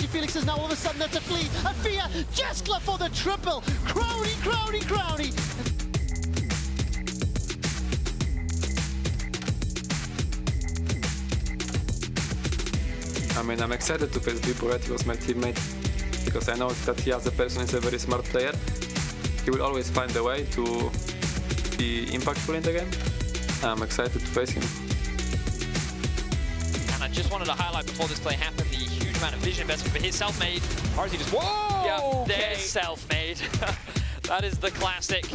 ADC Felix is now all of a sudden that's a fleet. Afia, Jeskla for the triple. Crowny, Crowny, Crowny. I mean, I'm excited to face Bwipo. He was my teammate because I know that he as a person is a very smart player. He will always find a way to be impactful in the game. I'm excited to face him. And I just wanted to highlight before this play happened the huge amount of vision investment for his Selfmade. Ryze just, whoa! Yeah, there's Selfmade. That is the classic.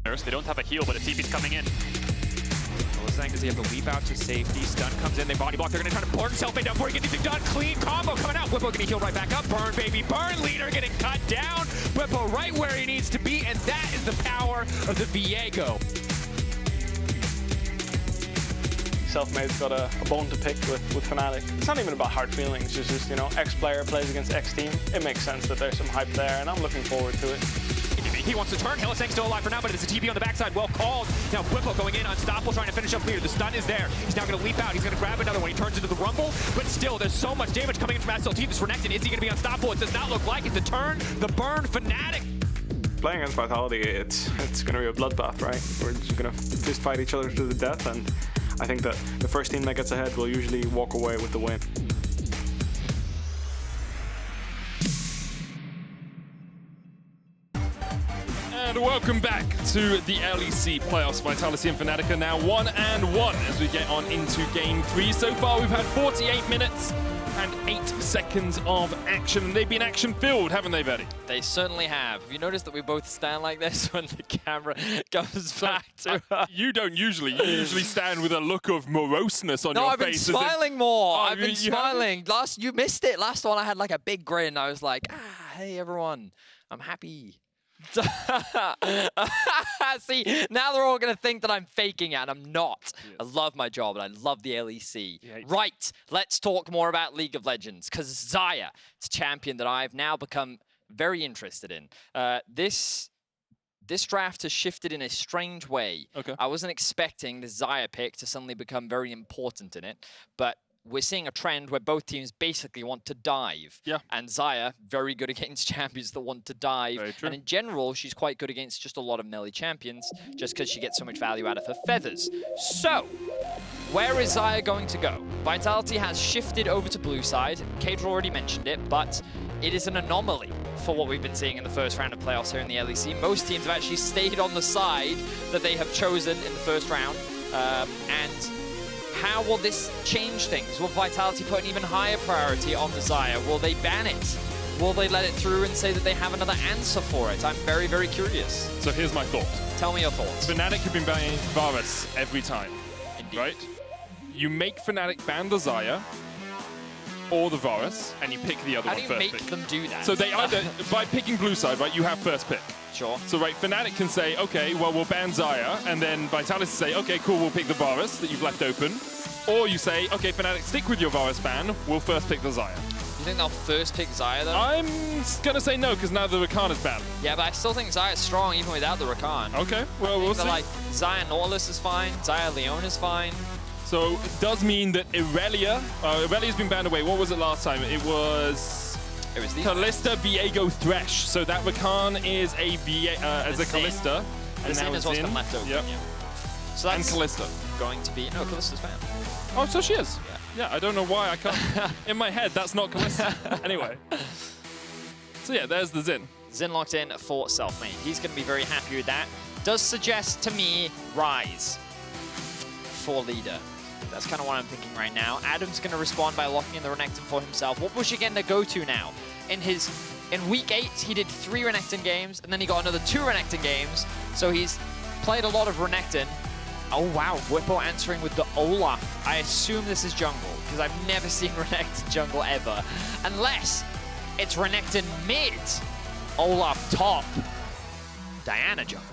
They don't have a heal, but a TP's coming in. Hylissang, does he have the leap out to safety? Stun comes in, they body block. They're going to try to burn Selfmade down before he gets anything done. Clean combo coming out. Bwipo getting healed right back up. Burn, baby, burn. Leader getting cut down. Bwipo right where he needs to be, and that is the power of the Viego. Selfmade's got a bone to pick with Fnatic. It's not even about hard feelings. It's just, you know, X player plays against X team. It makes sense that there's some hype there, and I'm looking forward to it. He wants to turn. Hylissang still alive for now, but it's a TP on the backside. Well called. Now Bwipo going in, unstoppable, trying to finish up leader. The stun is there. He's now going to leap out. He's going to grab another one. He turns into the rumble, but still, there's so much damage coming in from SLT. This Renekton, is he going to be unstoppable? It does not look like it. The turn, the burn, Fnatic. Playing against Vitality, it's going to be a bloodbath, right? We're just going to fist fight each other to the death, and I think that the first team that gets ahead will usually walk away with the win. And welcome back to the LEC playoffs. Vitality and Fnatic are now 1-1 as we get on into game 3. So far we've had 48 minutes and 8 seconds of action, and they've been action-filled, haven't they, Vedi? They certainly have. Have you noticed that we both stand like this when the camera comes back to us? You don't usually. You usually stand with a look of moroseness on your I've been face. smiling more. Oh, I've been smiling. You missed it. Last one I had like a big grin. I was like, hey everyone, I'm happy. See, now they're all going to think that I'm faking it, and I'm not. Yes. I love my job, and I love the LEC. Yeah, right, let's talk more about League of Legends, because Xayah is a champion that I've now become very interested in. This draft has shifted in a strange way. Okay. I wasn't expecting the Xayah pick to suddenly become very important in it, but we're seeing a trend where both teams basically want to dive. Yeah. And Xayah, very good against champions that want to dive. Very true. And in general, she's quite good against just a lot of melee champions, just because she gets so much value out of her feathers. So, where is Xayah going to go? Vitality has shifted over to blue side. Kadra already mentioned it, but it is an anomaly for what we've been seeing in the first round of playoffs here in the LEC. Most teams have actually stayed on the side that they have chosen in the first round. And how will this change things? Will Vitality put an even higher priority on the Xayah? Will they ban it? Will they let it through and say that they have another answer for it? I'm very, very curious. So here's my thought. Tell me your thoughts. Fnatic have been banning Varus every time. Indeed. Right? You make Fnatic ban the Xayah or the Varus, and you pick the other one first. How do you make them do that? So they either, by picking blue side, right, you have first pick. Sure. So right, Fnatic can say, okay, well, we'll ban Xayah, and then Vitality say, okay, cool, we'll pick the Varus that you've left open. Or you say, okay, Fnatic, stick with your Varus ban, we'll first pick the Xayah. You think they'll first pick Xayah, though? I'm gonna say no, because now the Rakan is banned. Yeah, but I still think Xayah's strong even without the Rakan. Okay, well, we'll see. Like, Xayah Nautilus is fine, Xayah Leon is fine. So it does mean that Irelia's been banned away. What was it last time? It was Kalista, Viego, Thresh. So that Rakan is a Kalista. And now is what's been left over. Yep. So that's and Kalista. Going to be... No, Kalista's banned. Oh, so she is. Yeah, I don't know why I can't... In my head, that's not Kalista. Anyway. So yeah, there's the Xin. Xin locked in for Selfmade. He's going to be very happy with that. Does suggest to me Ryze for leader. That's kind of what I'm thinking right now. Adam's going to respond by locking in the Renekton for himself. What will Szygenda go to now? In week 8, he did 3 Renekton games, and then he got another 2 Renekton games. So he's played a lot of Renekton. Oh wow, Bwipo answering with the Olaf. I assume this is jungle, because I've never seen Renekton jungle ever. Unless it's Renekton mid, Olaf top, Diana jungle.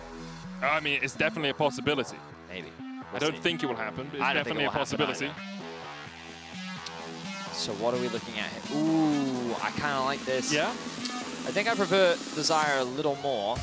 I mean, it's definitely a possibility. Maybe. I don't think it will happen, but it's definitely a possibility. So what are we looking at here? Ooh, I kind of like this. Yeah? I think I prefer the Xayah a little more.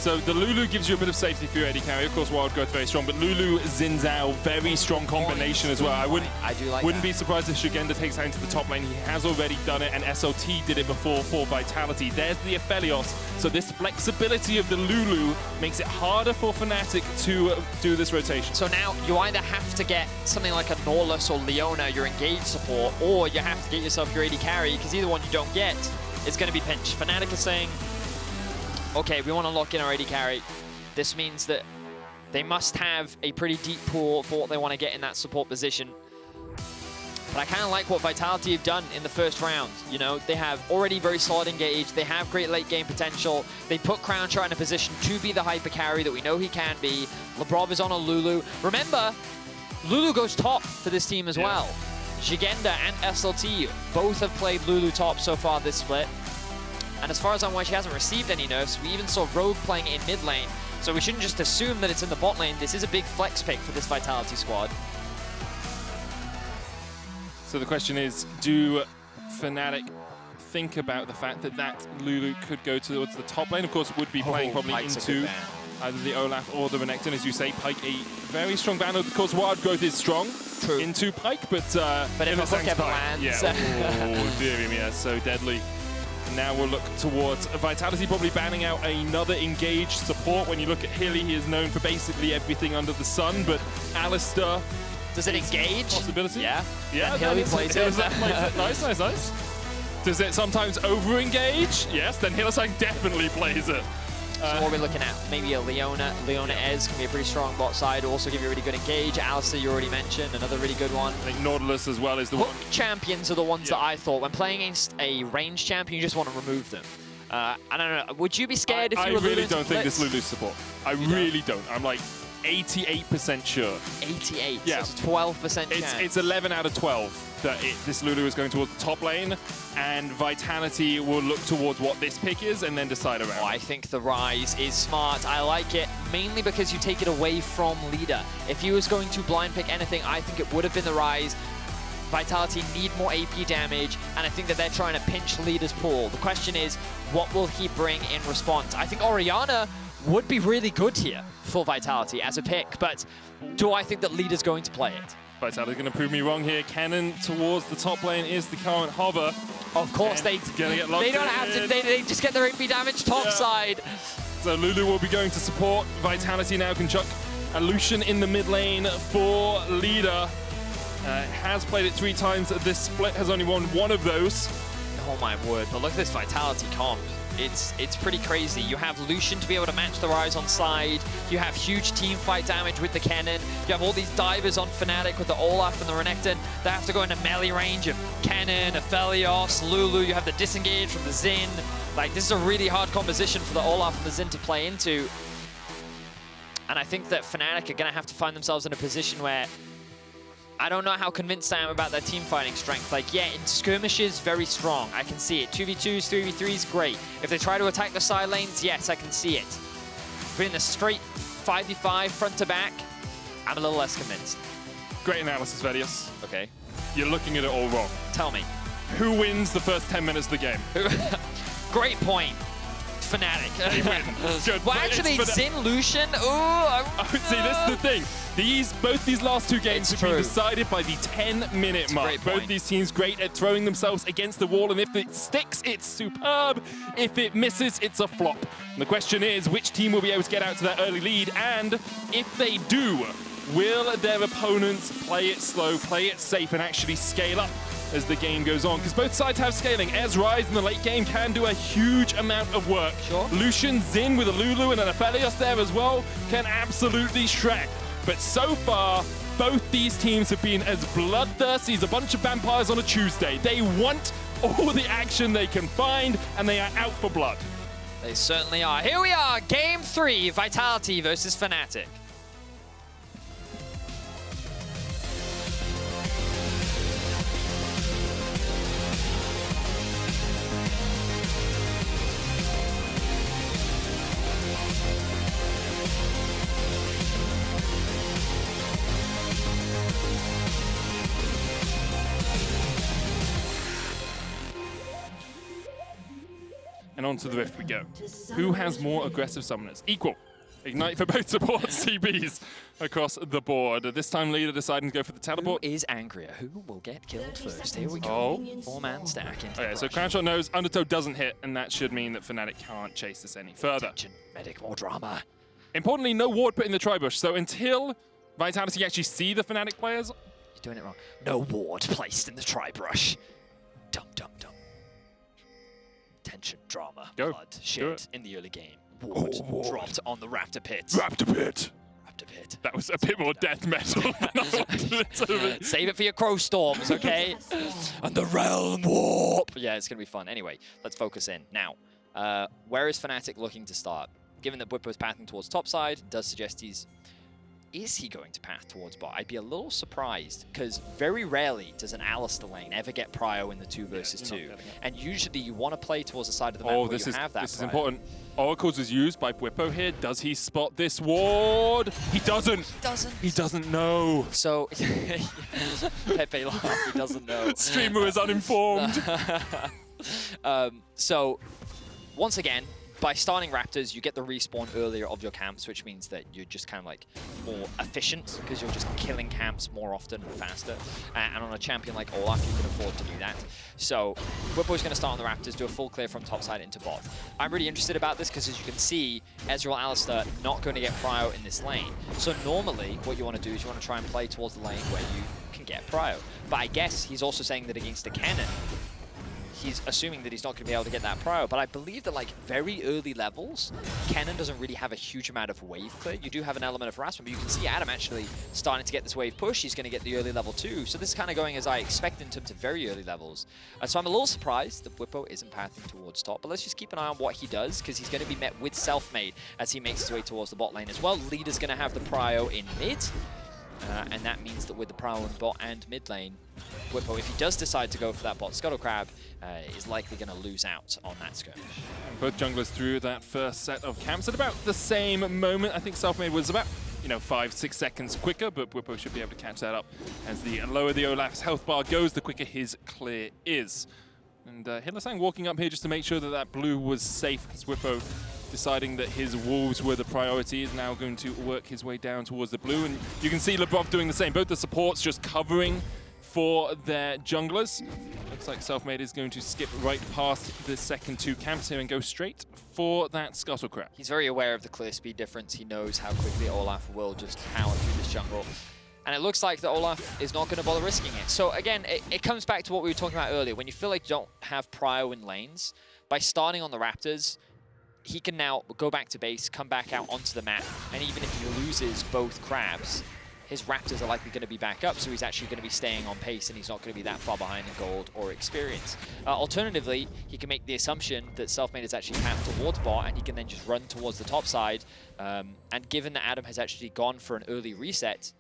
So the Lulu gives you a bit of safety for your AD carry. Of course, Wild Growth very strong, but Lulu, Xin Zhao, very strong combination as well. I wouldn't be surprised if Szygenda takes that into the top lane. He has already done it, and SLT did it before for Vitality. There's the Aphelios. So this flexibility of the Lulu makes it harder for Fnatic to do this rotation. So now you either have to get something like a Norless or Leona, your engage support, or you have to get yourself your AD carry, because either one you don't get is going to be pinched. Fnatic is saying, okay, we want to lock in our AD carry. This means that they must have a pretty deep pool for what they want to get in that support position. But I kind of like what Vitality have done in the first round. You know, they have already very solid engage. They have great late game potential. They put Crownshot in a position to be the hyper carry that we know he can be. Lebrov is on a Lulu. Remember, Lulu goes top for this team as well. Szygenda and SLT both have played Lulu top so far this split. And as far as I'm aware, she hasn't received any nerfs. We even saw Rogue playing in mid lane. So we shouldn't just assume that it's in the bot lane. This is a big flex pick for this Vitality squad. So the question is, do Fnatic think about the fact that that Lulu could go towards the top lane? Of course, would be playing probably into either the Olaf or the Renekton. As you say, Pyke, a very strong ban. Of course, Wild Growth is strong into Pyke, but if a hook ever lands... Yeah, oh, dear me, that's so deadly. Now we'll look towards Vitality probably banning out another engaged support. When you look at Hilly, he is known for basically everything under the sun, but Alistar... Does it engage? Possibility? Yeah. Yeah, Hilly plays it. Nice, nice, nice. Does it sometimes over-engage? Yes, then Hylissang definitely plays it. So what are we looking at? Maybe a Leona. Leona Ez can be a pretty strong bot side, also give you a really good engage. Alistar, you already mentioned, another really good one. I think Nautilus as well is the Hook one. champions are the ones that I thought, when playing against a ranged champion, you just want to remove them. I don't know, would you be scared if you were Lulu? I really don't think this Lulu's support. I really don't. I'm like 88% sure. 88? Yeah. So it's 12% chance. It's 11 out of 12 that this Lulu is going towards the top lane, and Vitality will look towards what this pick is and then decide around. I think the Ryze is smart. I like it, mainly because you take it away from leader. If he was going to blind pick anything, I think it would have been the Ryze. Vitality need more AP damage, and I think that they're trying to pinch leader's pool. The question is, what will he bring in response? I think Orianna would be really good here for Vitality as a pick, but do I think that leader's going to play it? Vitality's going to prove me wrong here. Kennen towards the top lane is the current hover. Of course, they don't have to. They just get their AP damage top side. So Lulu will be going to support. Vitality now can chuck a Lucian in the mid lane for leader. Has played it 3 times. This split has only won 1 of those. Oh my word! But look at this Vitality comp. It's pretty crazy. You have Lucian to be able to match the Ryze on side. You have huge team fight damage with the Kennen. You have all these divers on Fnatic with the Olaf and the Renekton. They have to go into melee range of Kennen, Aphelios, Lulu. You have the disengage from the Xin. Like, this is a really hard composition for the Olaf and the Xin to play into. And I think that Fnatic are going to have to find themselves in a position where I don't know how convinced I am about their team fighting strength. Like, yeah, in skirmishes, very strong. I can see it. 2v2s, 3v3s, great. If they try to attack the side lanes, yes, I can see it. But in the straight 5v5, front to back, I'm a little less convinced. Great analysis, Vedius. Okay. You're looking at it all wrong. Tell me. Who wins the first 10 minutes of the game? Great point. Fnatic. They win. Good. Well, actually, Xin, Lucian, see, this is the thing. Both these last 2 games have been decided by the 10-minute mark. Both these teams great at throwing themselves against the wall, and if it sticks, it's superb. If it misses, it's a flop. And the question is, which team will be able to get out to that early lead? And if they do, will their opponents play it slow, play it safe, and actually scale up as the game goes on? Because both sides have scaling. Ryze in the late game can do a huge amount of work. Sure. Lucian, Xin with a Lulu and an Aphelios there as well can absolutely shred. But so far, both these teams have been as bloodthirsty as a bunch of vampires on a Tuesday. They want all the action they can find, and they are out for blood. They certainly are. Here we are, Game 3, Vitality versus Fnatic. and onto the Rift we go. Who has more aggressive summoners? Equal. Ignite for both supports, CBs across the board. This time Leader deciding to go for the teleport. Who is angrier? Who will get killed first? Here we go. Oh. Four-man stack into Okay, so Crownshot knows Undertow doesn't hit, and that should mean that Fnatic can't chase this any further. Attention, medic, more drama. Importantly, no ward put in the Tribush, so until Vitality actually see the Fnatic players... You're doing it wrong. No ward placed in the Tribrush. Dum, dum, dum. Tension, drama, Go. blood, shit in the early game. Ward dropped on the Raptor Pit. Raptor Pit! Raptor Pit. That was a bit more death metal. Save it for your Crow Storms, okay? And the Realm Warp! Yeah, it's going to be fun. Anyway, let's focus in. Now, where is Fnatic looking to start? Given that Bwipo is pathing towards topside, does suggest he's... Is he going to path towards bot? I'd be a little surprised, because very rarely does an Alistar lane ever get prio in the 2 versus 2. And usually you want to play towards the side of the map where you have that This is prio. important. Oracles is used by Bwipo here. Does he spot this ward? He doesn't. He doesn't know. So, Pepe laugh, he doesn't know. Streamer is uninformed. So, once again, by starting Raptors, you get the respawn earlier of your camps, which means that you're just kind of like more efficient because you're just killing camps more often and faster. And on a champion like Olaf, you can afford to do that. So Bwipo's going to start on the Raptors, do a full clear from topside into bot. I'm really interested about this because, as you can see, Ezreal Alistar not going to get prio in this lane. So normally, what you want to do is you want to try and play towards the lane where you can get prio. But I guess he's also saying that against a Kennen, he's assuming that he's not going to be able to get that prio, but I believe that like very early levels, Kennen doesn't really have a huge amount of wave clear. You do have an element of harassment, but you can see Adam actually starting to get this wave push. He's going to get the early level too. So this is kind of going as I expect in terms of very early levels. So I'm a little surprised that Bwipo isn't pathing towards top, but let's just keep an eye on what he does, because he's going to be met with Selfmade as he makes his way towards the bot lane as well. Leader's going to have the prio in mid. And that means that with the prio in bot and mid lane, Bwipo, if he does decide to go for that bot Scuttle Crab, is likely going to lose out on that skirmish. And both junglers through that first set of camps at about the same moment. I think Selfmade was about 5-6 seconds quicker, but Bwipo should be able to catch that up. As the lower the Olaf's health bar goes, the quicker his clear is. And Hylissang walking up here just to make sure that that blue was safe, as Bwipo deciding that his wolves were the priority, is now going to work his way down towards the blue. And you can see Lebrov doing the same. Both the supports just covering for their junglers. Looks like Selfmade is going to skip right past the second 2 camps here and go straight for that Scuttle Crab. He's very aware of the clear speed difference. He knows how quickly Olaf will just power through this jungle. And it looks like that Olaf is not going to bother risking it. So again, it comes back to what we were talking about earlier. When you feel like you don't have prio in lanes, by starting on the Raptors, he can now go back to base, come back out onto the map, and even if he loses both crabs, his Raptors are likely going to be back up, so he's actually going to be staying on pace and he's not going to be that far behind in gold or experience. Alternatively, he can make the assumption that Selfmade is actually path towards bot and he can then just run towards the top side. And given that Adam has actually gone for an early reset,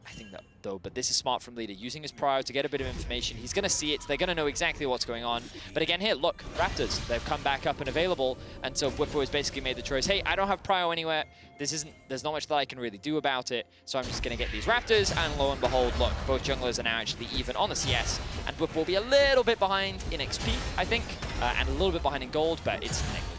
I think that though, but this is smart from Leader, using his prio to get a bit of information. He's going to see it, they're going to know exactly what's going on. But again here, look, Raptors, they've come back up and available, and so Bwipo has basically made the choice, hey, I don't have prio anywhere, there's not much that I can really do about it, so I'm just going to get these Raptors, and lo and behold, look, both junglers are now actually even on the CS, and Bwipo will be a little bit behind in XP, I think, and a little bit behind in gold, but it's negligible.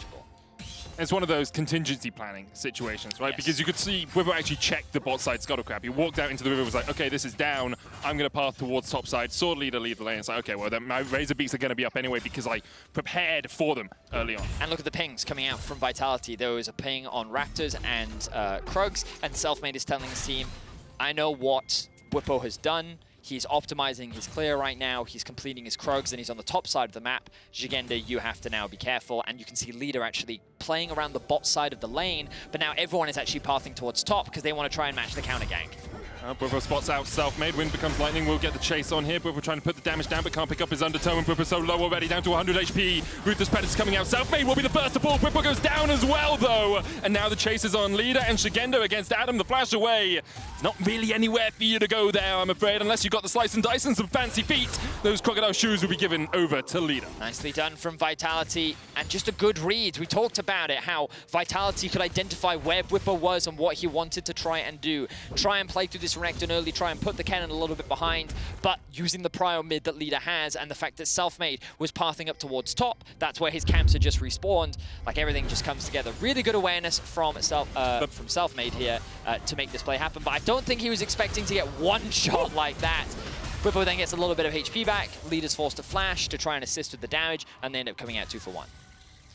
It's one of those contingency planning situations, right? Yes. Because you could see Bwipo actually checked the bot side Scuttle Crab. He walked out into the river, was like, okay, this is down. I'm going to path towards top side. Saw Leader lead the lane. It's like, okay, well, then my Razor Beaks are going to be up anyway because I prepared for them early on. And look at the pings coming out from Vitality. There was a ping on Raptors and Krugs, and Selfmade is telling his team, I know what Bwipo has done. He's optimizing his clear right now, he's completing his Krugs, and he's on the top side of the map. Szygenda, you have to now be careful, and you can see Leader actually playing around the bot side of the lane, but now everyone is actually pathing towards top because they want to try and match the counter gank. Bwipo spots out Selfmade. Wind becomes lightning. We'll get the chase on here. Bwipo trying to put the damage down, but can't pick up his undertow. And Bwipo so low already, down to 100 HP. Ruthless Predator's coming out. Selfmade will be the first to fall. Bwipo goes down as well, though. And now the chase is on Leader and Szygenda against Adam. The flash away. It's not really anywhere for you to go there, I'm afraid, unless you've got the slice and dice and some fancy feet. Those crocodile shoes will be given over to Leader. Nicely done from Vitality, and just a good read. We talked about it, how Vitality could identify where Bwipo was and what he wanted to try and do. Try and play through this this Renekton early, try and put the Kennen a little bit behind, but using the prio mid that Leader has and the fact that Selfmade was pathing up towards top, that's where his camps had just respawned. Like, everything just comes together. Really good awareness from Selfmade here to make this play happen, but I don't think he was expecting to get one shot like that. Bwipo then gets a little bit of HP back. Leader's forced to flash to try and assist with the damage, and they end up coming out 2 for 1.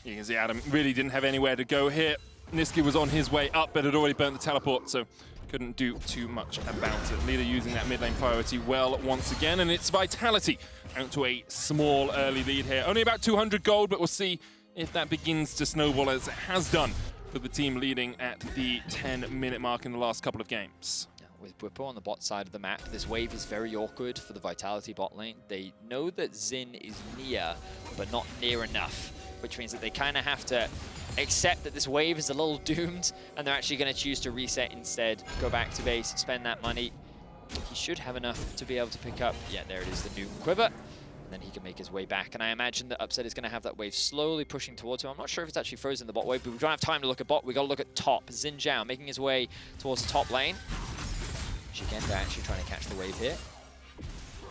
You can see Adam really didn't have anywhere to go here. Nisqy was on his way up, but had already burnt the teleport, so couldn't do too much about it. Leader using that mid lane priority well once again, and it's Vitality out to a small early lead here. Only about 200 gold, but we'll see if that begins to snowball as it has done for the team leading at the 10-minute mark in the last couple of games. With Bwipo on the bot side of the map, this wave is very awkward for the Vitality bot lane. They know that Xin is near, but not near enough, which means that they kind of have to accept that this wave is a little doomed, and they're actually going to choose to reset instead, go back to base, spend that money. He should have enough to be able to pick up, yeah, there it is, the Doom Quiver, and then he can make his way back. And I imagine that Upset is going to have that wave slowly pushing towards him. I'm not sure if it's actually frozen the bot wave, but we don't have time to look at bot. We got to look at top. Zhao making his way towards the top lane. Szygenda actually trying to catch the wave here.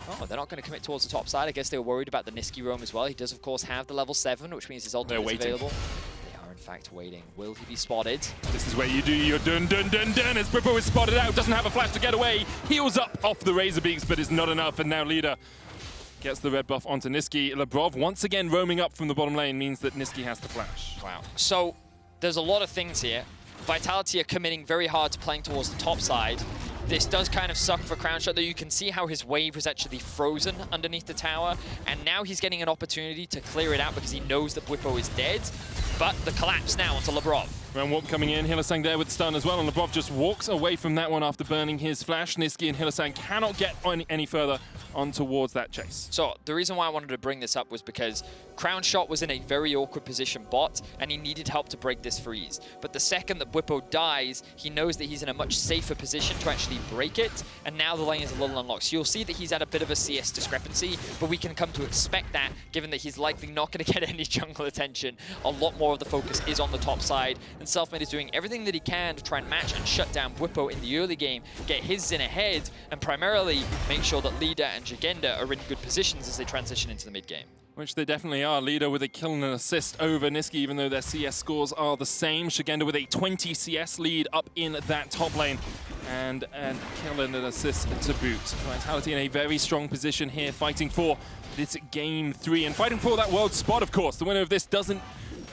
Oh, they're not going to commit towards the top side. I guess they were worried about the Nisqy roam as well. He does, of course, have the level 7, which means his ultimate is available. They are, in fact, waiting. Will he be spotted? This is where you do your dun-dun-dun-dun as Bwipo is spotted out. Doesn't have a flash to get away. Heals up off the Razor Beaks, but is not enough. And now Leader gets the red buff onto Nisqy. Labrov once again roaming up from the bottom lane means that Nisqy has to flash. Wow. So there's a lot of things here. Vitality are committing very hard to playing towards the top side. This does kind of suck for Crownshot, though you can see how his wave was actually frozen underneath the tower, and now he's getting an opportunity to clear it out because he knows that Bwipo is dead. But the collapse now onto Labrov. Round warp coming in, Hylissang there with stun as well, and Labrov just walks away from that one after burning his flash. Nisqy and Hylissang cannot get any further on towards that chase. So the reason why I wanted to bring this up was because Crownshot was in a very awkward position bot, and he needed help to break this freeze. But the second that Bwipo dies, he knows that he's in a much safer position to actually break it, and now the lane is a little unlocked. So you'll see that he's at a bit of a CS discrepancy, but we can come to expect that, given that he's likely not going to get any jungle attention. A lot more of the focus is on the top side, and Selfmade is doing everything that he can to try and match and shut down Bwipo in the early game, get his Xin ahead, and primarily make sure that Leader and Szygenda are in good positions as they transition into the mid game. Which they definitely are. Leader with a kill and an assist over Nisqy, even though their CS scores are the same. Szygenda with a 20 CS lead up in that top lane. And kill and an assist to boot. Vitality in a very strong position here, fighting for this game 3. And fighting for that world spot, of course. The winner of this doesn't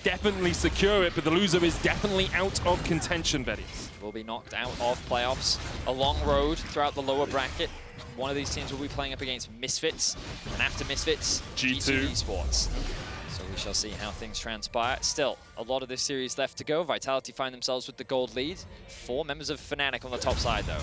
definitely secure it, but the loser is definitely out of contention, Vedius. Will be knocked out of playoffs. A long road throughout the lower bracket. One of these teams will be playing up against Misfits, and after Misfits, G2 Esports. So we shall see how things transpire. Still, a lot of this series left to go. Vitality find themselves with the gold lead. 4 members of Fnatic on the top side, though.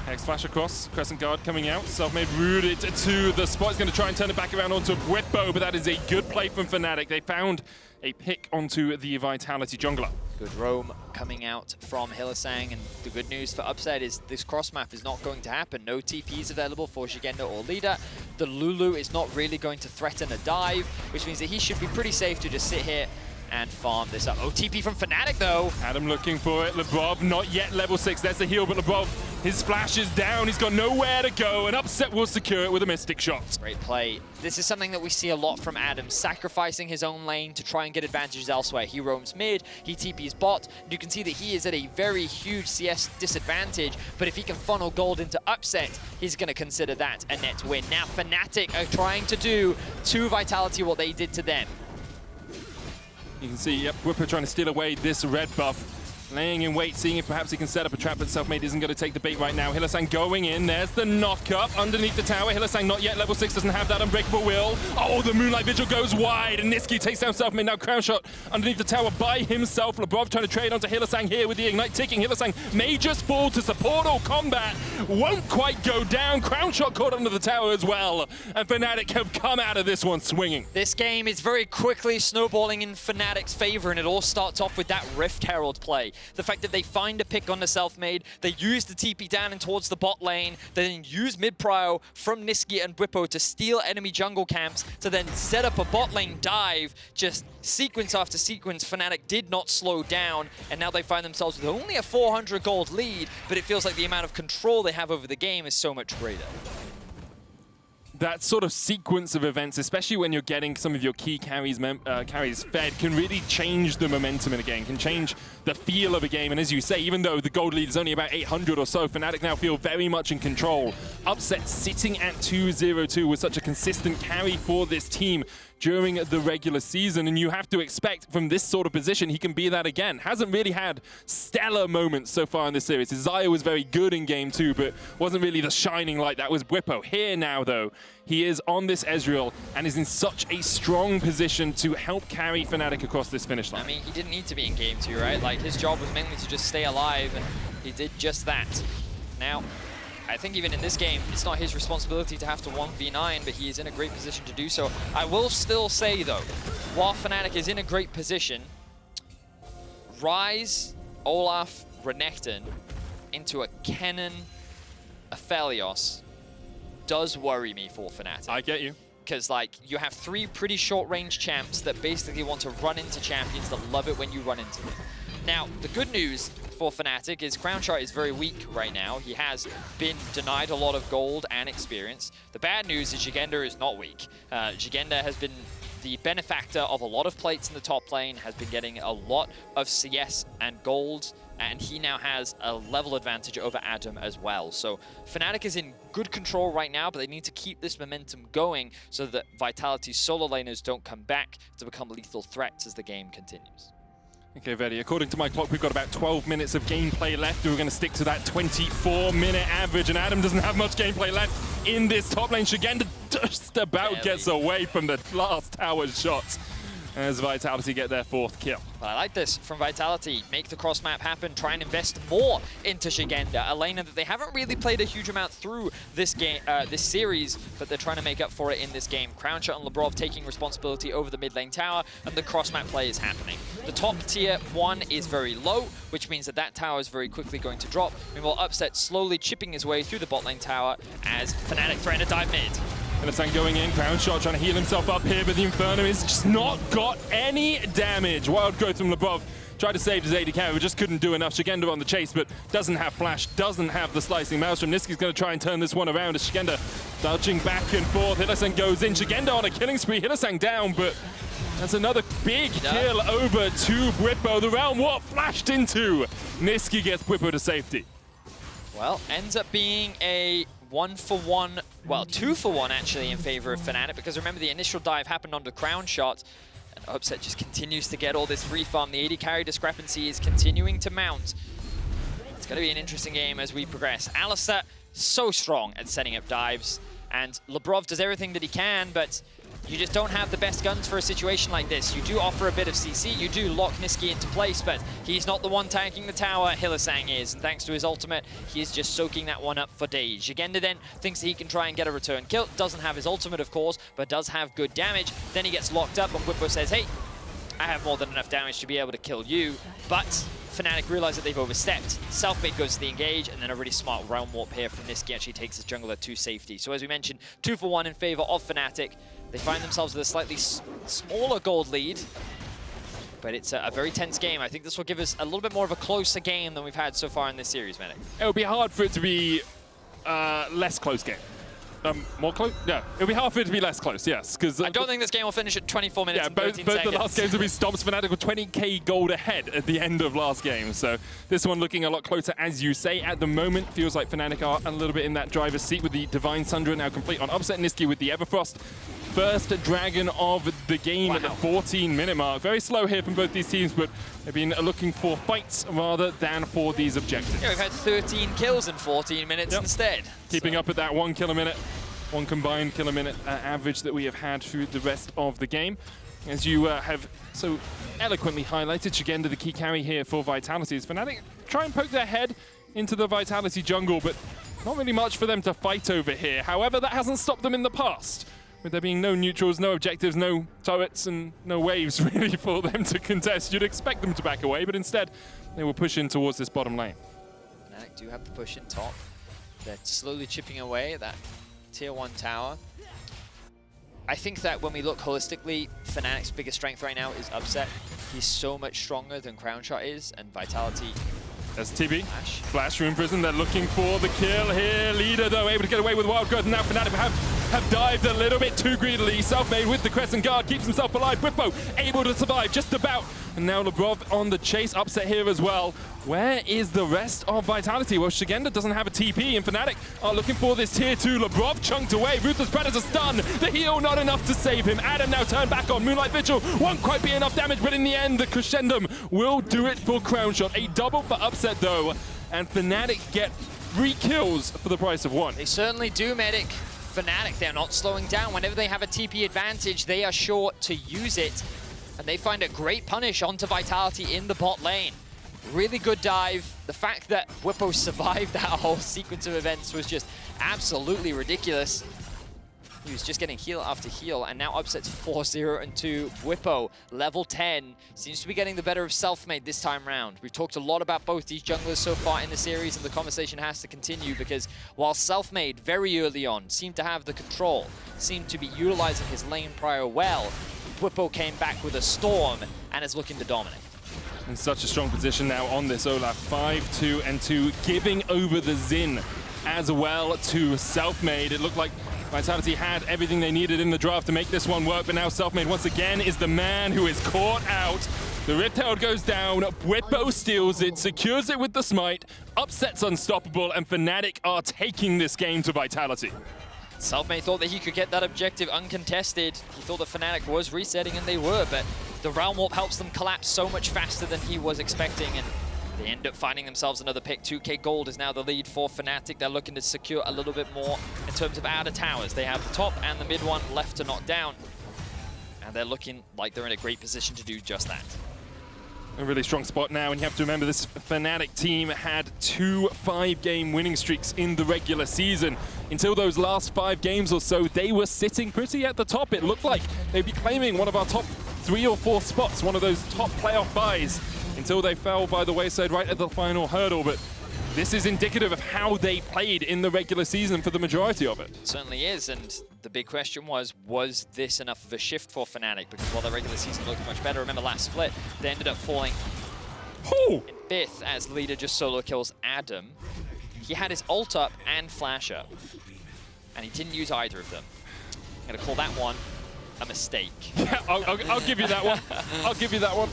Hex flash across, Crescent Guard coming out. Selfmade rooted to the spot. He's going to try and turn it back around onto Bwipo, but that is a good play from Fnatic. They found a pick onto the Vitality jungler. Good roam coming out from Hylissang, and the good news for Upset is this cross map is not going to happen. No TPs available for Szygenda or Leader. The Lulu is not really going to threaten a dive, which means that he should be pretty safe to just sit here and farm this up. Oh, TP from Fnatic though. Adam looking for it. Labrov not yet level 6. There's the heal, but Labrov, his flash is down. He's got nowhere to go, and Upset will secure it with a Mystic Shot. Great play. This is something that we see a lot from Adam, sacrificing his own lane to try and get advantages elsewhere. He roams mid, he TPs bot. You can see that he is at a very huge CS disadvantage, but if he can funnel gold into Upset, he's going to consider that a net win. Now Fnatic are trying to do to Vitality what they did to them. You can see, yep, Bwipo trying to steal away this red buff. Laying in wait, seeing if perhaps he can set up a trap, but Selfmade isn't going to take the bait right now. Hylissang going in, there's the knock-up underneath the tower. Hylissang not yet level 6, doesn't have that unbreakable will. Oh, the Moonlight Vigil goes wide, and Nisqy takes down Selfmade. Now Crownshot underneath the tower by himself. Labrov trying to trade onto Hylissang here with the Ignite ticking. Hylissang may just fall to support all combat. Won't quite go down. Crownshot caught under the tower as well. And Fnatic have come out of this one swinging. This game is very quickly snowballing in Fnatic's favor, and it all starts off with that Rift Herald play. The fact that they find a pick on the Selfmade, they use the TP down and towards the bot lane, they then use mid-prio from Nisqy and Bwipo to steal enemy jungle camps, to then set up a bot lane dive, just sequence after sequence. Fnatic did not slow down, and now they find themselves with only a 400 gold lead, but it feels like the amount of control they have over the game is so much greater. That sort of sequence of events, especially when you're getting some of your key carries fed, can really change the momentum in a game, can change the feel of a game. And as you say, even though the gold lead is only about 800 or so, Fnatic now feel very much in control. Upset sitting at 2-0-2 was such a consistent carry for this team during the regular season, and you have to expect from this sort of position he can be that again. Hasn't really had stellar moments so far in this series. Xayah was very good in game 2, but wasn't really the shining light that was Bwipo. Here now, though, he is on this Ezreal and is in such a strong position to help carry Fnatic across this finish line. I mean, he didn't need to be in game 2, right? Like, his job was mainly to just stay alive, and he did just that. Now, I think even in this game, it's not his responsibility to have to 1v9, but he is in a great position to do so. I will still say, though, while Fnatic is in a great position, Ryze, Olaf, Renekton into a Kennen, Aphelios does worry me for Fnatic. I get you. Because, like, you have 3 pretty short-range champs that basically want to run into champions that love it when you run into them. Now, the good news for Fnatic is Crownshot is very weak right now. He has been denied a lot of gold and experience. The bad news is Szygenda is not weak. Szygenda has been the benefactor of a lot of plates in the top lane, has been getting a lot of CS and gold, and he now has a level advantage over Adam as well. So Fnatic is in good control right now, but they need to keep this momentum going so that Vitality's solo laners don't come back to become lethal threats as the game continues. Okay, Vedi, according to my clock, we've got about 12 minutes of gameplay left. We're going to stick to that 24-minute average, and Adam doesn't have much gameplay left in this top lane. Szygenda just about gets away from the last tower shot as Vitality get their 4th kill. But I like this from Vitality. Make the cross map happen. Try and invest more into Szygenda, a laner that they haven't really played a huge amount through this game, this series, but they're trying to make up for it in this game. Crownshot and Labrov taking responsibility over the mid lane tower, and the cross map play is happening. The top tier 1 is very low, which means that that tower is very quickly going to drop. Meanwhile, Upset slowly chipping his way through the bot lane tower as Fnatic threaten to dive mid. Hylissang going in, Crownshot trying to heal himself up here, but the Inferno is just not got any damage. Wild growth from Labrov. Tried to save his AD carry, but just couldn't do enough. Szygenda on the chase, but doesn't have flash, doesn't have the slicing maelstrom. Nisqy's going to try and turn this one around as Szygenda dodging back and forth. Hylissang goes in, Szygenda on a killing spree. Hylissang down, but that's another big kill over to Bwipo. The Realm Warp flashed into. Nisqy gets Bwipo to safety. Well, ends up being a 1-for-1, well, 2-for-1 actually in favor of Fnatic, because remember the initial dive happened onto Crownshot, and Upset just continues to get all this free farm. The AD carry discrepancy is continuing to mount. It's going to be an interesting game as we progress. Alistar, so strong at setting up dives, and Labrov does everything that he can, but you just don't have the best guns for a situation like this. You do offer a bit of CC, you do lock Nisqy into place, but he's not the one tanking the tower, Hylissang is, and thanks to his ultimate, he is just soaking that one up for days. Szygenda then thinks that he can try and get a return kill, doesn't have his ultimate of course, but does have good damage. Then he gets locked up and Bwipo says, hey, I have more than enough damage to be able to kill you, but Fnatic realize that they've overstepped. Selfmade goes to the engage, and then a really smart Realm Warp here from Nisqy actually takes his jungler to safety. So as we mentioned, 2-for-1 in favor of Fnatic. They find themselves with a slightly smaller gold lead, but it's a very tense game. I think this will give us a little bit more of a closer game than we've had so far in this series, Medic. It would be hard for it to be less close game. More close? No, it'll be hard for it to be less close, yes. Because I don't think this game will finish at 24 minutes and 13 both seconds. the last games will be stops. Fnatic with 20k gold ahead at the end of last game. So this one looking a lot closer, as you say. At the moment, feels like Fnatic are a little bit in that driver's seat with the Divine Sundra now complete on Upset. Nisqy with the Everfrost. First dragon of the game at the 14-minute mark. Very slow here from both these teams, but they've been looking for fights rather than for these objectives. Yeah, we've had 13 kills in 14 minutes instead. Keeping up at that 1 kill a minute. 1 combined kill a minute average that we have had through the rest of the game. As you have so eloquently highlighted, Szygenda the key carry here for Vitality. As Fnatic try and poke their head into the Vitality jungle, but not really much for them to fight over here. However, that hasn't stopped them in the past. with there being no neutrals, no objectives, no turrets, and no waves really for them to contest. You'd expect them to back away, but instead they will push in towards this bottom lane. Fnatic do have the push in top. They're slowly chipping away at that tier 1 tower. I think that when we look holistically, Fnatic's biggest strength right now is Upset. He's so much stronger than Crownshot is, and Vitality. As TB, Flash Room Prison, they're looking for the kill here. Leader, though, able to get away with Wild Growth, and now Fnatic have dived a little bit too greedily. Selfmade with the Crescent Guard, keeps himself alive. Bwipo able to survive just about. And now Lebrov on the chase, Upset here as well. Where is the rest of Vitality? Well, Szygenda doesn't have a TP, and Fnatic are looking for this tier 2. Lebrov chunked away, Ruthless Predator stun. The heal not enough to save him. Adam now turned back on. Moonlight Vigil won't quite be enough damage, but in the end, the Crescendum will do it for Crownshot. A double for Upset though, and Fnatic get 3 kills for the price of 1. They certainly do, Medic. Fnatic, they're not slowing down. Whenever they have a TP advantage, they are sure to use it. And they find a great punish onto Vitality in the bot lane. Really good dive. The fact that Bwipo survived that whole sequence of events was just absolutely ridiculous. He was just getting heal after heal, and now Upset's 4-0-2. Bwipo, level 10, seems to be getting the better of Selfmade this time round. We've talked a lot about both these junglers so far in the series, and the conversation has to continue because while Selfmade very early on seemed to have the control, seemed to be utilizing his lane prior well, Bwipo came back with a storm and is looking to dominate. In such a strong position now on this Olaf, 5-2-2, giving over the Xin as well to Selfmade. It looked like Vitality had everything they needed in the draft to make this one work, but now Selfmade once again is the man who is caught out. The Rift Herald goes down, Bwipo steals it, secures it with the smite, Upset's unstoppable, and Fnatic are taking this game to Vitality. Selfmade thought that he could get that objective uncontested. He thought that Fnatic was resetting, and they were, but the Realm Warp helps them collapse so much faster than he was expecting, and they end up finding themselves another pick. 2k gold is now the lead for Fnatic. They're looking to secure a little bit more in terms of outer towers. They have the top and the mid one left to knock down, and they're looking like they're in a great position to do just that. A really strong spot now, and you have to remember this Fnatic team had 2 5-game winning streaks in the regular season. Until those last 5 games or so, they were sitting pretty at the top. It looked like they'd be claiming one of our top 3 or 4 spots, one of those top playoff buys, until they fell by the wayside right at the final hurdle. But this is indicative of how they played in the regular season for the majority of it. It certainly is, and the big question was this enough of a shift for Fnatic? Because while the regular season looked much better, remember last split, they ended up falling in 5th as Leader just solo kills Adam. He had his ult up and flash up, and he didn't use either of them. I'm gonna call that one a mistake. Yeah, I'll give you that one. I'll give you that one.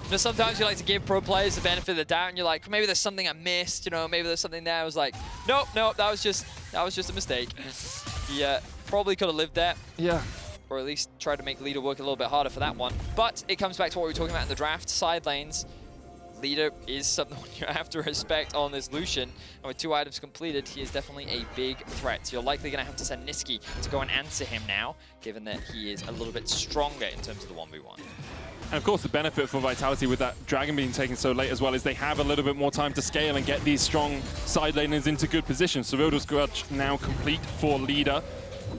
You know, sometimes you like to give pro players the benefit of the doubt, and you're like, maybe there's something I missed, you know, maybe there's something there. I was like, nope, that was just a mistake. He probably could have lived there. Yeah. Or at least try to make Leader work a little bit harder for that one. But it comes back to what we were talking about in the draft, side lanes. Leader is someone you have to respect on this Lucian. And with 2 items completed, he is definitely a big threat. You're likely going to have to send Nisqy to go and answer him now, given that he is a little bit stronger in terms of the 1v1. And of course, the benefit for Vitality with that Dragon being taken so late as well is they have a little bit more time to scale and get these strong side laners into good positions. Cyril's Grudge now complete for Leader.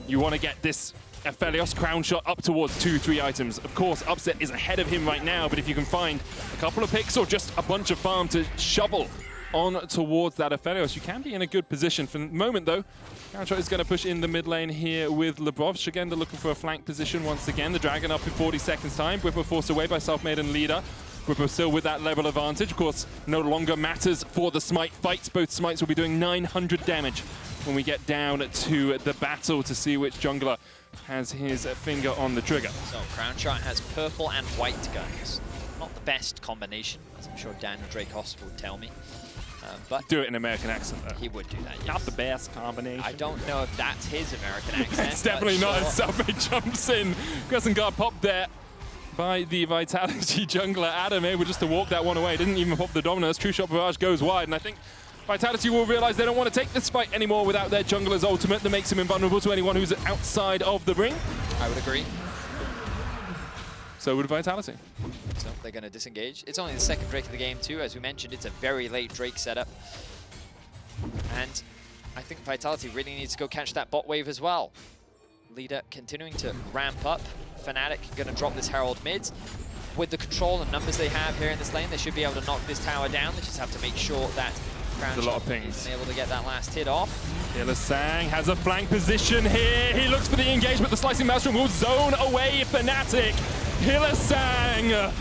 You want to get this Aphelios Crownshot up towards 2-3 items. Of course, Upset is ahead of him right now, but if you can find a couple of picks or just a bunch of farm to shovel on towards that Aphelios, you can be in a good position. For the moment, though, Crownshot is going to push in the mid lane here with Lebrov. Szygenda looking for a flank position once again. The Dragon up in 40 seconds time. Bwipo forced away by Selfmade and Leader. Bwipo still with that level advantage. Of course, no longer matters for the smite fights. Both smites will be doing 900 damage when we get down to the battle to see which jungler has his finger on the trigger. So Crownshot has purple and white guns. Not the best combination, as I'm sure Daniel Dracos would tell me. But do it in American accent, though. He would do that, yes. Not the best combination. I don't know if that's his American accent. It's definitely not. Sure. Selfmade jumps in. Crescent Guard popped there by the Vitality jungler. Adam able just to walk that one away. Didn't even pop the Dominus. True Shot Barrage goes wide, and I think Vitality will realize they don't want to take this fight anymore without their jungler's ultimate that makes him invulnerable to anyone who's outside of the ring. I would agree. So would Vitality. So they're going to disengage. It's only the 2nd Drake of the game too. As we mentioned, it's a very late Drake setup. And I think Vitality really needs to go catch that bot wave as well. Leader continuing to ramp up. Fnatic gonna drop this Herald mid. With the control and numbers they have here in this lane, they should be able to knock this tower down. They just have to make sure that Crownshot isn't able to get that last hit off. Hylissang has a flank position here. He looks for the engagement. The slicing maelstrom will zone away Fnatic. Hylissang.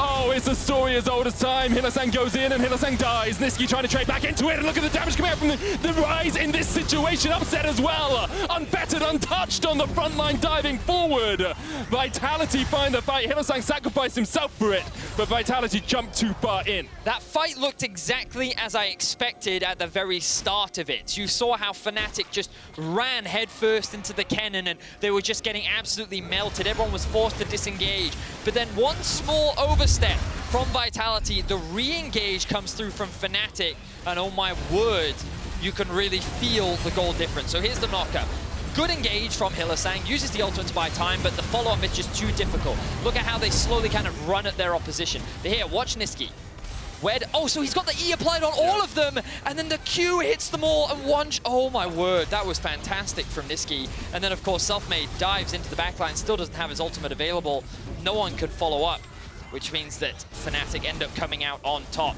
Oh, it's a story as old as time. Hylissang goes in and Hylissang dies. Nisqy trying to trade back into it. And look at the damage coming out from the Ryze in this situation. Upset as well. Unfettered, untouched on the front line, diving forward. Vitality find the fight. Hylissang sacrificed himself for it, but Vitality jumped too far in. That fight looked exactly as I expected at the very start of it. You saw how Fnatic just ran headfirst into the Kennen and they were just getting absolutely melted. Everyone was forced to disengage. But then one small overstep from Vitality, the re-engage comes through from Fnatic, and oh my word, you can really feel the goal difference. So here's the knockup. Good engage from Hylissang, uses the ultimate to buy time, but the follow-up is just too difficult. Look at how they slowly kind of run at their opposition. But here, watch Nisqy. Oh, so he's got the E applied on all of them, and then the Q hits them all, and oh my word, that was fantastic from Nisqy. And then, of course, Selfmade dives into the backline, still doesn't have his ultimate available. No one could follow up, which means that Fnatic end up coming out on top.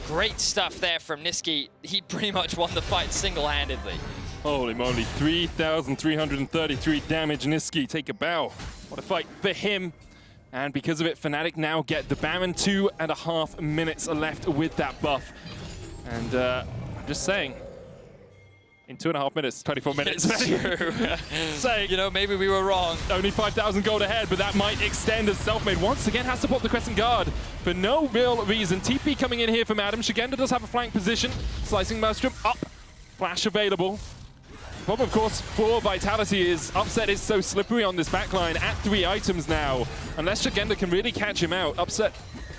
Great stuff there from Nisqy. He pretty much won the fight single-handedly. Holy moly, 3,333 damage. Nisqy, take a bow. What a fight for him. And because of it, Fnatic now get the Baron. 2.5 minutes left with that buff. And I'm just saying, in 2.5 minutes, 24 minutes. It's true. Saying, you know, maybe we were wrong. Only 5,000 gold ahead, but that might extend as Selfmade once again has to pop the Crescent Guard for no real reason. TP coming in here from Adam. Szygenda does have a flank position. Slicing Maelstrom up. Flash available. Problem, of course, for Vitality is Upset is so slippery on this backline at 3 items now. Unless Szygenda can really catch him out, Upset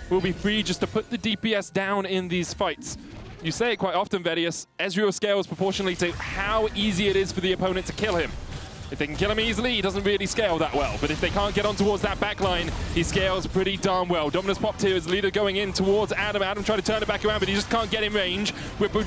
will be free just to put the DPS down in these fights. You say it quite often, Vedius, Ezreal scales proportionally to how easy it is for the opponent to kill him. If they can kill him easily, he doesn't really scale that well. But if they can't get on towards that backline, he scales pretty darn well. Dominus popped here as Leader going in towards Adam. Adam trying to turn it back around, but he just can't get in range. Bwipo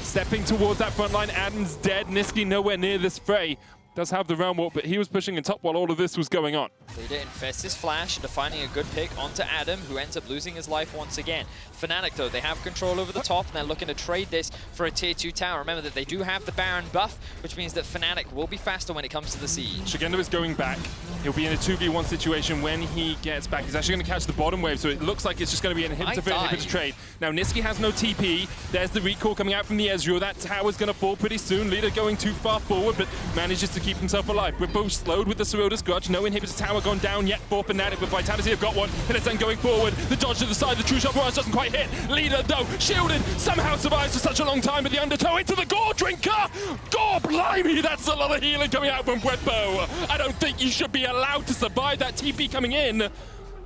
stepping towards that front line. Adam's dead. Nisqy nowhere near this fray. Does have the realm walk, but he was pushing in top while all of this was going on. Leader infests his flash into finding a good pick onto Adam, who ends up losing his life once again. Fnatic, though, they have control over the top, and they're looking to trade this for a tier 2 tower. Remember that they do have the Baron buff, which means that Fnatic will be faster when it comes to the siege. Szygenda is going back. He'll be in a 2v1 situation when he gets back. He's actually going to catch the bottom wave, so it looks like it's just going to be an inhibitor trade. Now, Nisqy has no TP. There's the recall coming out from the Ezreal. That tower's going to fall pretty soon. Leader going too far forward, but manages to keep himself alive. Bwipo slowed with the Seroda's Grudge. No inhibitor tower gone down yet for Fnatic, but Vitality have got one. Hylissang going forward. The dodge to the side. The true shot barrage doesn't quite hit. Leader, though, shielded, somehow survives for such a long time, but the undertow into the Gore Drinker! Gore blimey, that's a lot of healing coming out from Bwipo. I don't think you should be allowed to survive that TP coming in.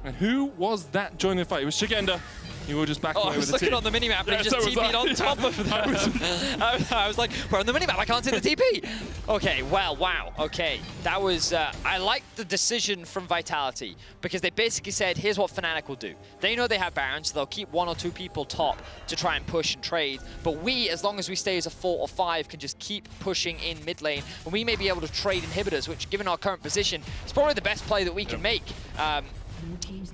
And who was that joining the fight? It was Szygenda. He will just back away with the I was looking on the minimap and he just TP'd on top of that. I was like, we're on the minimap, I can't see the TP. Okay, well, wow, okay. That was, I like the decision from Vitality because they basically said, here's what Fnatic will do. They know they have Barons, so they'll keep 1 or 2 people top to try and push and trade. But we, as long as we stay as a 4 or 5, can just keep pushing in mid lane. And we may be able to trade inhibitors, which given our current position, is probably the best play that we can make.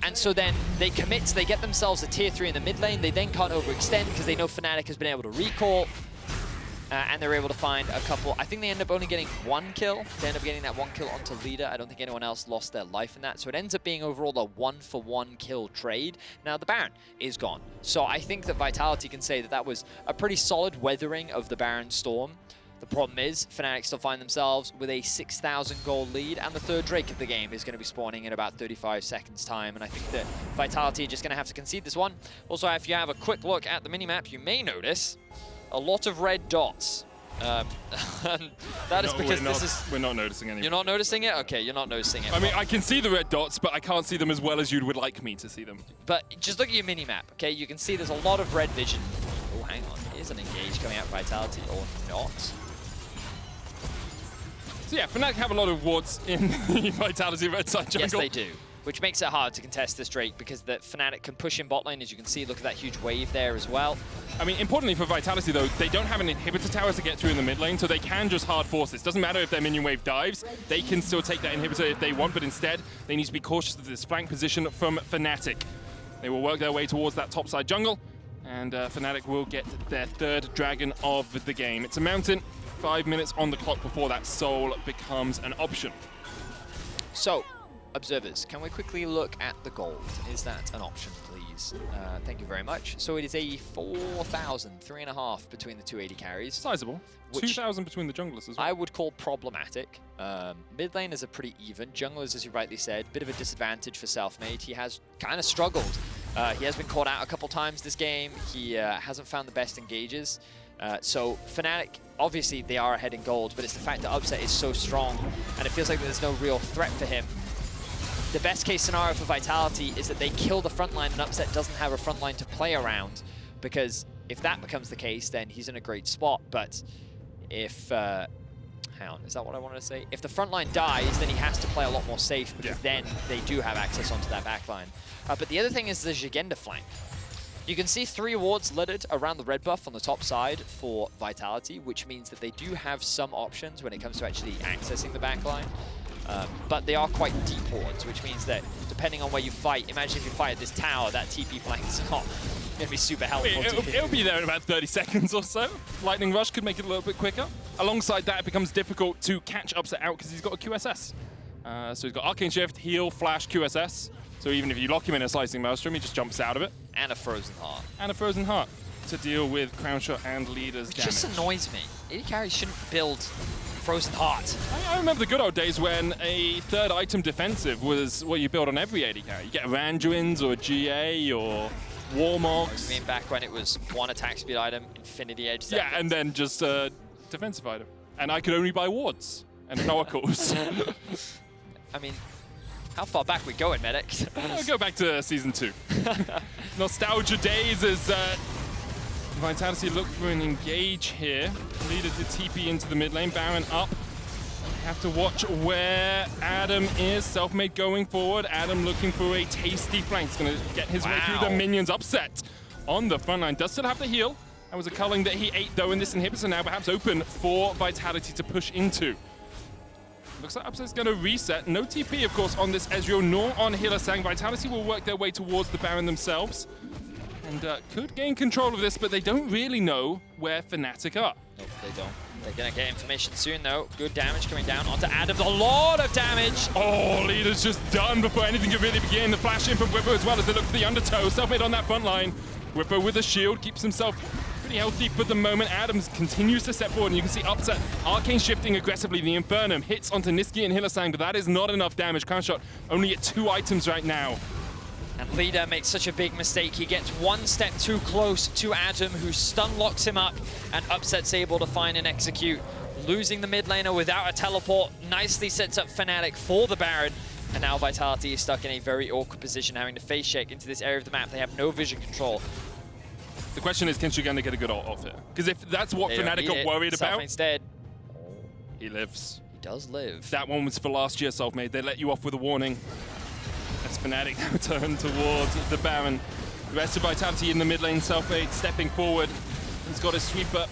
And so then they commit, they get themselves a tier 3 in the mid lane. They then can't overextend because they know Fnatic has been able to recall. And they're able to find a couple. I think they end up only getting 1 kill. They end up getting that 1 kill onto Leader. I don't think anyone else lost their life in that. So it ends up being overall a 1-for-1 kill trade. Now the Baron is gone. So I think that Vitality can say that that was a pretty solid weathering of the Baron Storm. The problem is, Fnatic still find themselves with a 6,000 gold lead, and the 3rd Drake of the game is going to be spawning in about 35 seconds time, and I think that Vitality are just going to have to concede this one. Also, if you have a quick look at the minimap, you may notice a lot of red dots. And that is because we're not noticing anything. You're not noticing it? Okay, you're not noticing it. I mean, I can see the red dots, but I can't see them as well as you would like me to see them. But just look at your minimap, okay? You can see there's a lot of red vision. Oh, hang on. Here's an engage coming out Vitality, or not. So yeah, Fnatic have a lot of wards in the Vitality red side jungle. Yes, they do. which makes it hard to contest this Drake because the Fnatic can push in bot lane, as you can see. Look at that huge wave there as well. I mean, importantly for Vitality, though, they don't have an inhibitor tower to get through in the mid lane, so they can just hard force this. Doesn't matter if their minion wave dives, they can still take that inhibitor if they want, but instead, they need to be cautious of this flank position from Fnatic. They will work their way towards that topside jungle, and Fnatic will get their third dragon of the game. It's a mountain, 5 minutes on the clock before that soul becomes an option. So, observers, can we quickly look at the gold? Is that an option, please? Thank you very much. So it is a 4,000, 3.5 between the two AD carries. Sizable. 2,000 between the junglers as well. I would call problematic. Mid lane is a pretty even. Junglers, as you rightly said, bit of a disadvantage for Selfmade. He has kind of struggled. He has been caught out a couple times this game. He hasn't found the best engages. So Fnatic, obviously they are ahead in gold, but it's the fact that Upset is so strong and it feels like there's no real threat for him. The best case scenario for Vitality is that they kill the front line and Upset doesn't have a front line to play around, because if that becomes the case, then he's in a great spot. But if, hang on, is that what I wanted to say? If the front line dies, then he has to play a lot more safe, because then they do have access onto that back line. But the other thing is the Szygenda flank. You can see 3 wards littered around the red buff on the top side for Vitality, which means that they do have some options when it comes to actually accessing the back line. But they are quite deep wards, which means that depending on where you fight, imagine if you fight at this tower, that TP flank is not going to be super helpful. It'll be there in about 30 seconds or so. Lightning Rush could make it a little bit quicker. Alongside that, it becomes difficult to catch Upset out because he's got a QSS. So he's got Arcane Shift, Heal, Flash, QSS. So even if you lock him in a Slicing Maelstrom, he just jumps out of it. And a Frozen Heart. And a Frozen Heart to deal with Crownshot and Leader's damage. It just annoys me. AD carries shouldn't build Frozen Heart. I remember the good old days when a third item defensive was what you build on every AD carry. You get Randuin's or GA or Warmogs. I mean, back when it was 1 attack speed item, Infinity Edge. Yeah, and then just a defensive item. And I could only buy wards and oracles. I mean, how far back we going, medics? I'll go back to Season 2. Nostalgia days as Vitality look for an engage here. Leader to TP into the mid lane, Baron up. Have to watch where Adam is. Selfmade going forward. Adam looking for a tasty flank. He's going to get his way through the minions. Upset on the front line. Does still have the heal. That was a culling that he ate though, and this inhibitor now perhaps open for Vitality to push into. Looks like Upset's going to reset. No TP, of course, on this Ezreal, nor on Hylissang. Vitality will work their way towards the Baron themselves. And could gain control of this, but they don't really know where Fnatic are. Nope, they don't. They're going to get information soon, though. Good damage coming down onto Adam. A lot of damage. Oh, Leader's just done before anything can really begin. The flash in from Bwipo as well as they look for the undertow. Selfmade on that front line. Bwipo with a shield, keeps himself pretty healthy for the moment. Adams continues to step forward, and you can see Upset Arcane shifting aggressively. The Infernum hits onto Nisqy and Hylissang, but that is not enough damage. Crownshot only at 2 items right now. And Leader makes such a big mistake. He gets 1 step too close to Adam, who stun locks him up, and Upset's able to find and execute. Losing the mid laner without a teleport nicely sets up Fnatic for the Baron. And now Vitality is stuck in a very awkward position, having to face check into this area of the map. They have no vision control. The question is, can Szygenda get a good ult off it? Because if that's what Fnatic are worried about, Selfmade's dead. He lives. He does live. That one was for last year, Selfmade. They let you off with a warning. As Fnatic now turn towards the Baron. The rest of Vitality in the mid lane, Selfmade stepping forward. He's got his sweeper.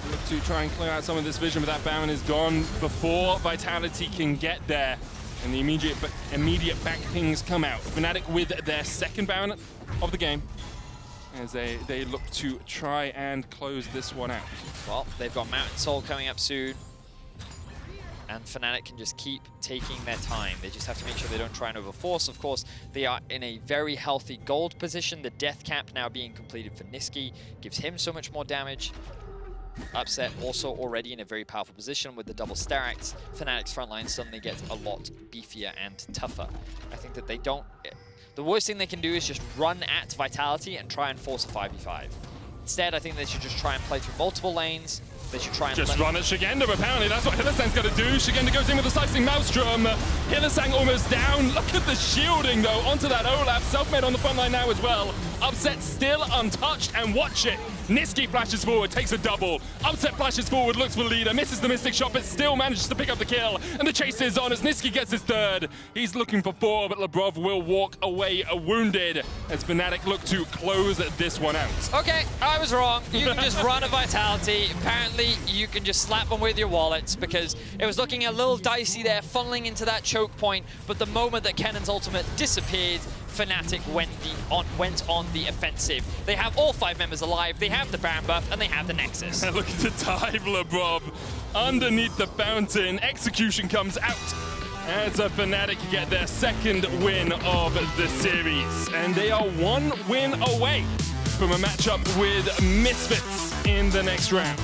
Look to try and clear out some of this vision, but that Baron is gone before Vitality can get there. And the immediate back pings come out. Fnatic with their second Baron of the game, as they look to try and close this one out. Well, they've got Mountain Soul coming up soon. And Fnatic can just keep taking their time. They just have to make sure they don't try and overforce. Of course, they are in a very healthy gold position. The death cap now being completed for Nisqy gives him so much more damage. Upset also already in a very powerful position with the double Starax. Fnatic's front line suddenly gets a lot beefier and tougher. I think that they don't... The worst thing they can do is just run at Vitality and try and force a 5v5. Instead, I think they should just try and play through multiple lanes. They should try and just run at Szygenda, but apparently that's what Hylissang's got to do. Szygenda goes in with a Slicing Maelstrom. Hylissang almost down. Look at the shielding, though, onto that Olaf. Selfmade on the front line now as well. Upset still untouched, and watch it. Nisqy flashes forward, takes a double. Upset flashes forward, looks for leader, misses the Mystic shot, but still manages to pick up the kill. And the chase is on as Nisqy gets his third. He's looking for 4, but Labrov will walk away wounded as Fnatic look to close this one out. Okay, I was wrong. You can just run a Vitality. Apparently, you can just slap them with your wallets because it was looking a little dicey there, funneling into that choke point. But the moment that Kennen's ultimate disappeared, Fnatic went on the offensive. They have all 5 members alive, they have the Baron buff, and they have the Nexus. Looking to dive Labrov underneath the fountain. Execution comes out as a Fnatic get their 2nd win of the series. And they are 1 win away from a matchup with Misfits in the next round.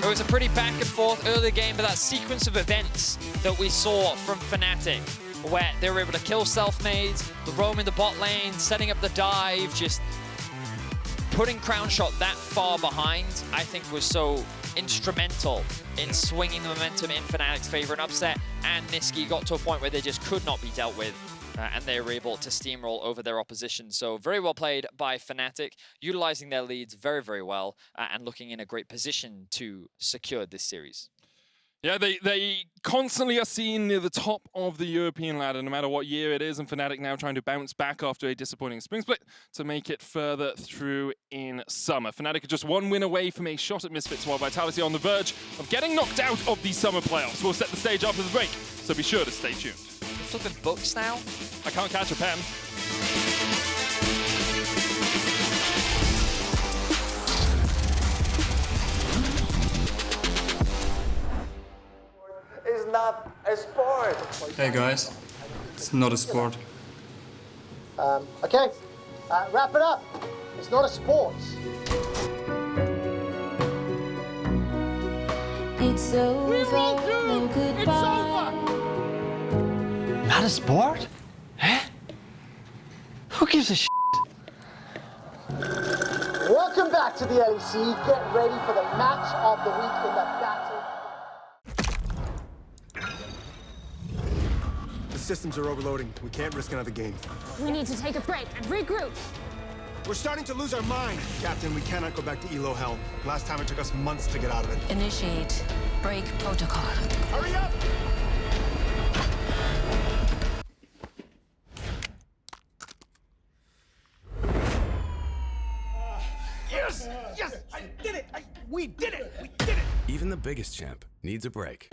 It was a pretty back and forth early game, but that sequence of events that we saw from Fnatic, where they were able to kill Selfmade, the roam in the bot lane, setting up the dive, just putting Crownshot that far behind, I think was so instrumental in swinging the momentum in Fnatic's favor. And Upset and Nisqy got to a point where they just could not be dealt with, and they were able to steamroll over their opposition. So very well played by Fnatic, utilizing their leads very, very well, and looking in a great position to secure this series. Yeah, they constantly are seen near the top of the European ladder, no matter what year it is, and Fnatic now trying to bounce back after a disappointing spring split to make it further through in summer. Fnatic are just 1 win away from a shot at Misfits, while Vitality on the verge of getting knocked out of the summer playoffs. We'll set the stage after the break, so be sure to stay tuned. You're flipping books now? I can't catch a pen. Is not a sport. Hey guys, it's not a sport. Okay, wrap it up. It's not a sport. It's over, no goodbye. Not a sport? Huh? Who gives a shit? Welcome back to the LEC. Get ready for the match of the week in the battle. The systems are overloading. We can't risk another game. We need to take a break and regroup. We're starting to lose our mind. Captain, we cannot go back to Elo Hell. Last time it took us months to get out of it. Initiate break protocol. Hurry up! Yes! Yes! I did it! We did it! We did it! Even the biggest champ needs a break.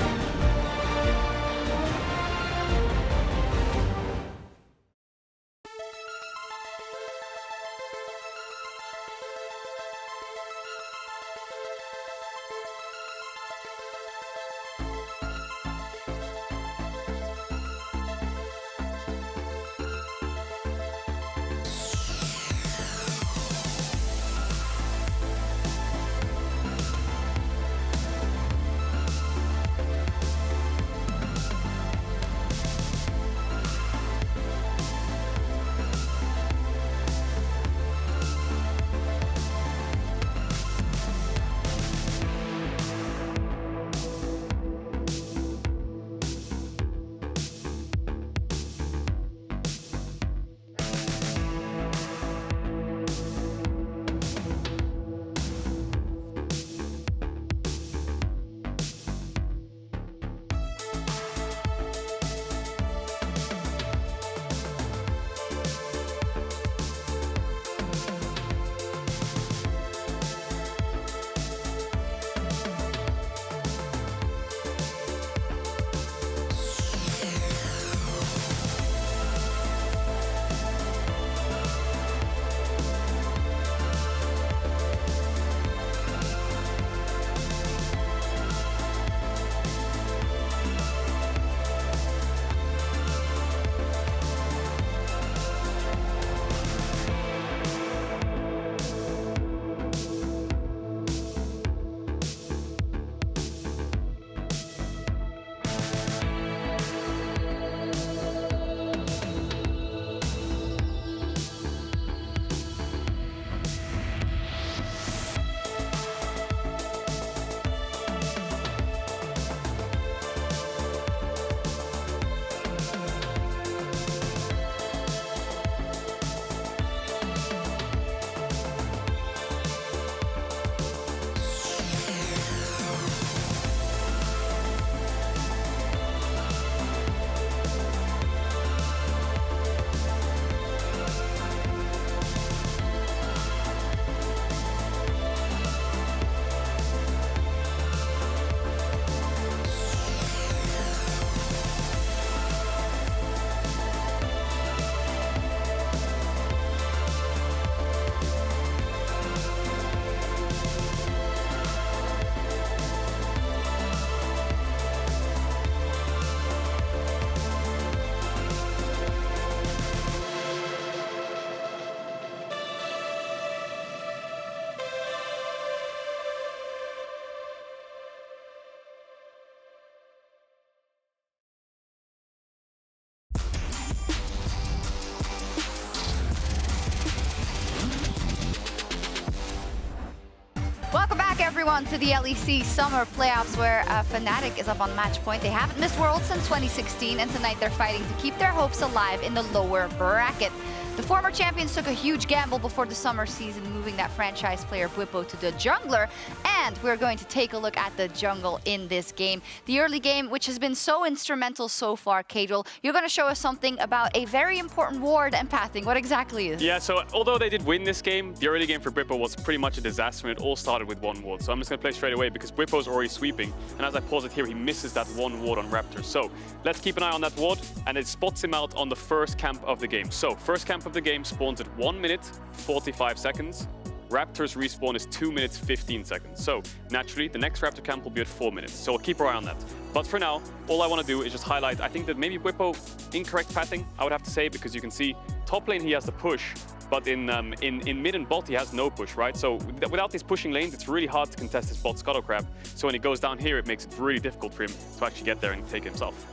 Welcome back, everyone, to the LEC Summer Playoffs, where Fnatic is up on match point. They haven't missed Worlds since 2016, and tonight they're fighting to keep their hopes alive in the lower bracket. The former champions took a huge gamble before the summer season, moving that franchise player Bwipo to the jungler, and we're going to take a look at the jungle in this game. The early game, which has been so instrumental so far, Kadril, you're going to show us something about a very important ward and pathing. What exactly is it? Yeah, so although they did win this game, the early game for Bwipo was pretty much a disaster, and it all started with one ward. So I'm just going to play straight away because Bwipo's already sweeping, and as I pause it here, he misses that one ward on Raptors. So let's keep an eye on that ward, and it spots him out on the first camp of the game. So first camp of the game spawns at 1 minute 45 seconds. Raptors respawn is 2 minutes 15 seconds. So naturally, the next Raptor camp will be at 4 minutes. So we'll keep our eye on that. But for now, all I want to do is just highlight, I think that maybe Bwipo, incorrect pathing, I would have to say, because you can see top lane he has the push, but in mid and bot he has no push, right? So without these pushing lanes, it's really hard to contest his bot Scuttle Crab. So when he goes down here, it makes it really difficult for him to actually get there and take it himself.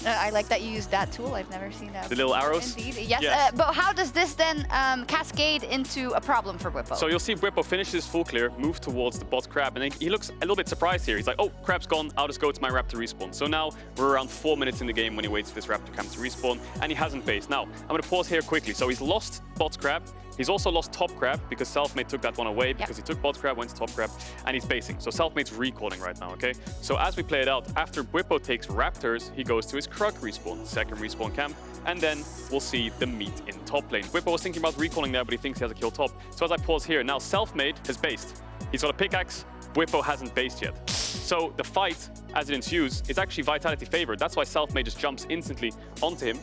I like that you used that tool. I've never seen that. The little arrows? Indeed, yes. But how does this then cascade into a problem for Bwipo? So you'll see Bwipo finish his full clear, move towards the bot Crab, and then he looks a little bit surprised here. He's like, oh, Crab's gone, I'll just go to my Raptor respawn. So now we're around 4 minutes in the game when he waits for this Raptor camp to respawn, and he hasn't based. Now, I'm going to pause here quickly. So he's lost bot Crab. He's also lost top Crab because Selfmade took that one away because he took bot Crab, went to top Crab, and he's basing. So Selfmade's recalling right now, okay? So as we play it out, after Bwipo takes Raptors, he goes to his Krug respawn, second respawn camp, and then we'll see the meet in top lane. Bwipo was thinking about recalling there, but he thinks he has a kill top. So as I pause here, now Selfmade has based. He's got a pickaxe, Bwipo hasn't based yet. So the fight, as it ensues, is actually Vitality favored. That's why Selfmade just jumps instantly onto him.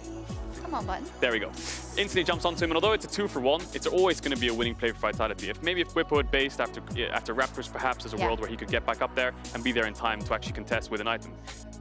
Come on, button. There we go. Instantly jumps onto him, and although it's a 2-for-1, it's always going to be a winning play for Vitality. Maybe if Bwipo had based after Raptors, perhaps there's a world where he could get back up there and be there in time to actually contest with an item.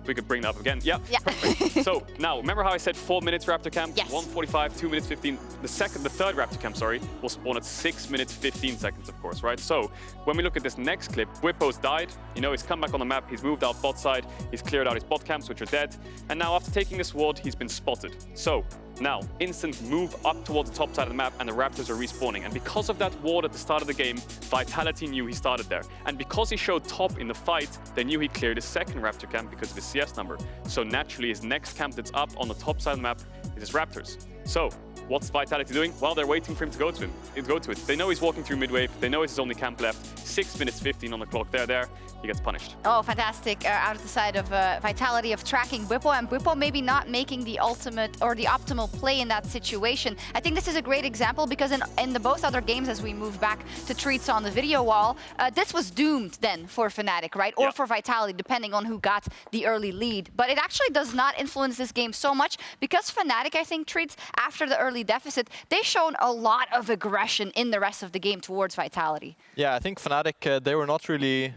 We could bring that up again. Yeah. Perfect. So now, remember how I said 4 minutes Raptor camp? Yes. 1:45, 2 minutes 15. The third Raptor camp, sorry, will spawn at 6 minutes 15 seconds, of course, right? So when we look at this next clip, Bwipo's died. You know, he's come back on the map. He's moved out bot side. He's cleared out his bot camps, which are dead. And now after taking this ward, he's been spotted. So now, instant move up towards the top side of the map, and the Raptors are respawning. And because of that ward at the start of the game, Vitality knew he started there. And because he showed top in the fight, they knew he cleared his second Raptor camp because of his CS number. So naturally, his next camp that's up on the top side of the map is his Raptors. So what's Vitality doing? Well, they're waiting for him to go to it. They know he's walking through mid-wave. They know it's his only camp left. 6 minutes 15 on the clock. There. He gets punished. Oh, fantastic. Out of the side of Vitality of tracking Bwipo, and Bwipo maybe not making the ultimate or the optimal play in that situation. I think this is a great example because in the both other games, as we move back to treats on the video wall, this was doomed then for Fnatic, right? Or for Vitality, depending on who got the early lead. But it actually does not influence this game so much because Fnatic, I think, treats after the early deficit, they've shown a lot of aggression in the rest of the game towards Vitality. Yeah, I think Fnatic, they were not really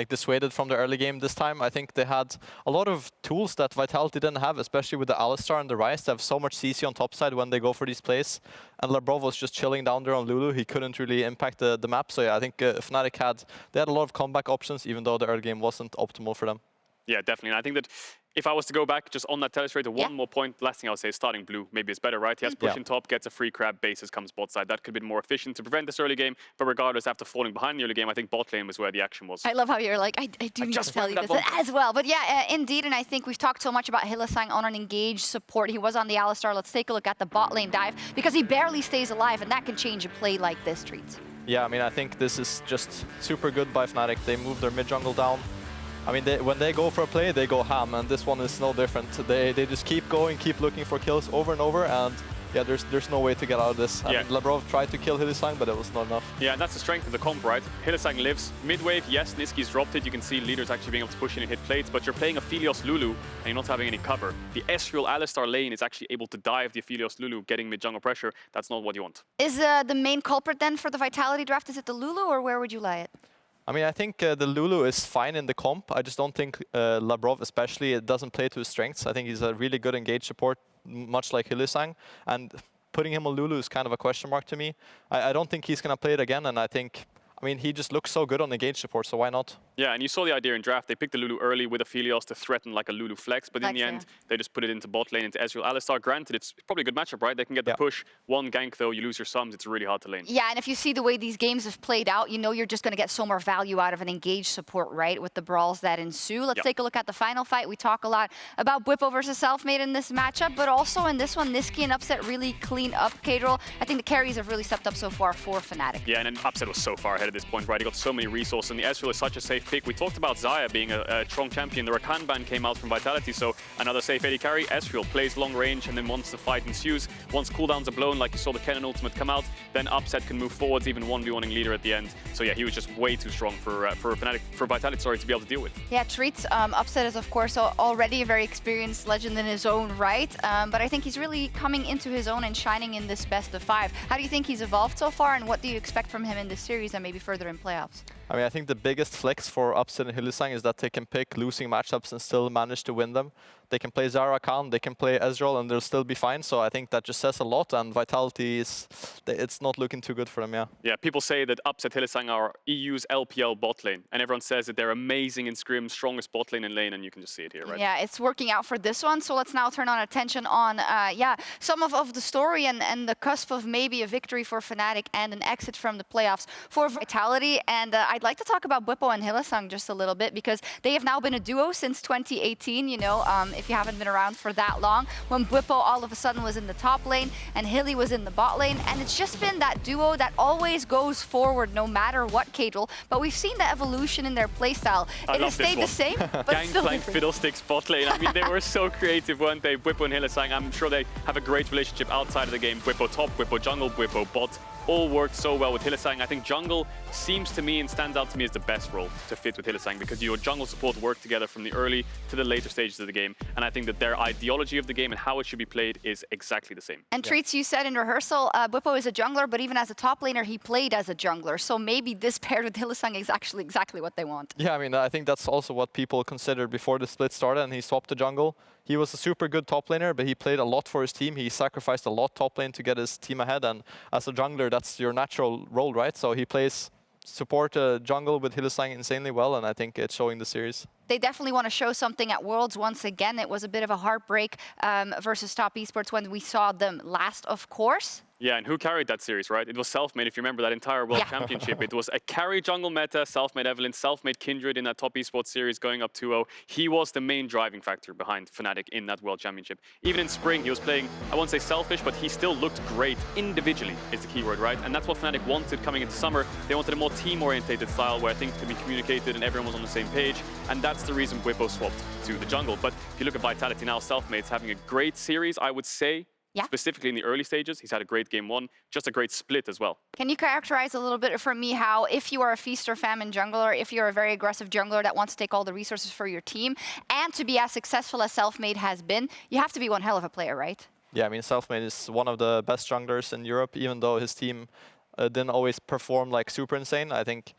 dissuaded from the early game this time. I think they had a lot of tools that Vitality didn't have, especially with the Alistar and the Ryze. They have so much CC on top side when they go for these plays. And Labrov was just chilling down there on Lulu. He couldn't really impact the map. So yeah, I think Fnatic had a lot of comeback options, even though the early game wasn't optimal for them. Yeah, definitely. And I think that if I was to go back just on that telestrator, one more point, last thing I would say is starting blue. Maybe it's better, right? He has push in top, gets a free crab, bases, comes bot side. That could be more efficient to prevent this early game. But regardless, after falling behind the early game, I think bot lane was where the action was. I love how you're like, I do need to tell you this as well. But yeah, indeed. And I think we've talked so much about Hylissang on an engaged support. He was on the Alistar. Let's take a look at the bot lane dive because he barely stays alive, and that can change a play like this, Treats. Yeah, I mean, I think this is just super good by Fnatic. They move their mid jungle down. I mean, when they go for a play, they go ham, and this one is no different. They just keep going, keep looking for kills over and over, and yeah, there's no way to get out of this. I mean, Labrov tried to kill Hylissang, but it was not enough. Yeah, and that's the strength of the comp, right? Hylissang lives. Mid-wave, yes, Nisqy's dropped it. You can see leaders actually being able to push in and hit plates, but you're playing Aphelios Lulu, and you're not having any cover. The Ezreal Alistar lane is actually able to dive the Aphelios Lulu, getting mid-jungle pressure. That's not what you want. Is the main culprit then for the Vitality draft, is it the Lulu, or where would you lay it? I mean, I think the Lulu is fine in the comp. I just don't think Labrov, especially, it doesn't play to his strengths. I think he's a really good engaged support, much like Hylissang. And putting him on Lulu is kind of a question mark to me. I don't think he's going to play it again. And I think, I mean, he just looks so good on engaged support, so why not? Yeah, and you saw the idea in draft. They picked the Lulu early with Aphelios to threaten like a Lulu flex, but in the end, they just put it into bot lane, into Ezreal. Alistar, granted, it's probably a good matchup, right? They can get the push. One gank, though, you lose your sums. It's really hard to lane. Yeah, and if you see the way these games have played out, you know you're just going to get so more value out of an engaged support, right, with the brawls that ensue. Let's take a look at the final fight. We talk a lot about Bwipo versus Selfmade in this matchup, but also in this one, Nisqy and Upset really clean up K-Roll. I think the carries have really stepped up so far for Fnatic. Yeah, and then Upset was so far ahead at this point, right? He got so many resources, and the Ezreal is such a safe pick. We talked about Zhao being a strong champion. The Rakan ban came out from Vitality, so another safe AD carry. Ezreal plays long range, and then once the fight ensues, once cooldowns are blown, like you saw the Kennen ultimate come out, then Upset can move forwards, even 1v1ing leader at the end. So yeah, he was just way too strong for Vitality, to be able to deal with. Yeah, treats. Upset is, of course, already a very experienced legend in his own right, but I think he's really coming into his own and shining in this best of 5. How do you think he's evolved so far, and what do you expect from him in this series and maybe further in playoffs? I mean, I think the biggest flex for Upset and Hylissang is that they can pick losing matchups and still manage to win them. They can play Zara Khan, they can play Ezreal, and they'll still be fine. So I think that just says a lot, and Vitality it's not looking too good for them, yeah. Yeah, people say that Upset Hylissang are EU's LPL bot lane, and everyone says that they're amazing in scrim, strongest bot lane in lane, and you can just see it here, right? Yeah, it's working out for this one. So let's now turn our attention on, some of the story and the cusp of maybe a victory for Fnatic and an exit from the playoffs for Vitality. And I'd like to talk about Bwipo and Hylissang just a little bit, because they have now been a duo since 2018, you know, if you haven't been around for that long, when Bwipo all of a sudden was in the top lane and Hilly was in the bot lane, and it's just been that duo that always goes forward no matter what, Kadril. But we've seen the evolution in their playstyle. It has stayed the same, but Gangplank Fiddlesticks bot lane. I mean, they were so creative, weren't they? Bwipo and Hylissang, I'm sure they have a great relationship outside of the game. Bwipo top, Bwipo jungle, Bwipo bot. All worked so well with Hylissang. I think jungle seems to me and stands out to me as the best role to fit with Hylissang, because your jungle support work together from the early to the later stages of the game. And I think that their ideology of the game and how it should be played is exactly the same. And Treats, you said in rehearsal, Bwipo is a jungler, but even as a top laner, he played as a jungler. So maybe this paired with Hylissang is actually exactly what they want. Yeah, I mean, I think that's also what people considered before the split started, and he swapped the jungle. He was a super good top laner, but he played a lot for his team. He sacrificed a lot top lane to get his team ahead, and as a jungler, that's your natural role, right? So he plays support jungle with Hylissang insanely well, and I think it's showing the series. They definitely want to show something at Worlds once again. It was a bit of a heartbreak versus Top Esports when we saw them last, of course. Yeah, and who carried that series, right? It was Selfmade, if you remember that entire World Championship. It was a carry jungle meta, Selfmade Evelynn, Selfmade Kindred in that Top Esports series going up 2-0. He was the main driving factor behind Fnatic in that World Championship. Even in spring, he was playing, I won't say selfish, but he still looked great individually, is the keyword, right? And that's what Fnatic wanted coming into summer. They wanted a more team-orientated style where things could be communicated and everyone was on the same page. And that's the reason Bwipo swapped to the jungle. But if you look at Vitality now, Selfmade's having a great series, I would say. Yeah. Specifically in the early stages, he's had a great game 1, just a great split as well. Can you characterize a little bit for me how, if you are a feast or famine jungler, if you're a very aggressive jungler that wants to take all the resources for your team, and to be as successful as Selfmade has been, you have to be one hell of a player, right? Yeah, I mean, Selfmade is one of the best junglers in Europe, even though his team didn't always perform like super insane. I think,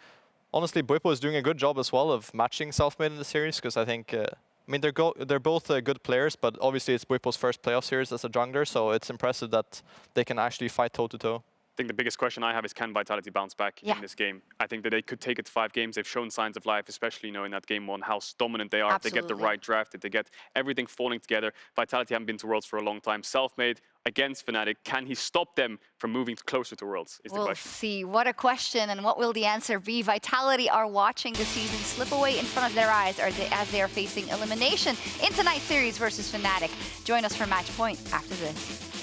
honestly, Bwipo is doing a good job as well of matching Selfmade in the series, because I think I mean, they're both good players, but obviously it's Bwipo's first playoff series as a jungler, so it's impressive that they can actually fight toe-to-toe. I think the biggest question I have is, can Vitality bounce back in this game? I think that they could take it to 5 games. They've shown signs of life, especially, you know, in that game 1, how dominant they are. Absolutely. If they get the right draft, if they get everything falling together. Vitality haven't been to Worlds for a long time. Selfmade against Fnatic, can he stop them from moving closer to Worlds, is the question. We'll see. What a question, and what will the answer be? Vitality are watching the season slip away in front of their eyes as they are facing elimination in tonight's series versus Fnatic. Join us for Match Point after this.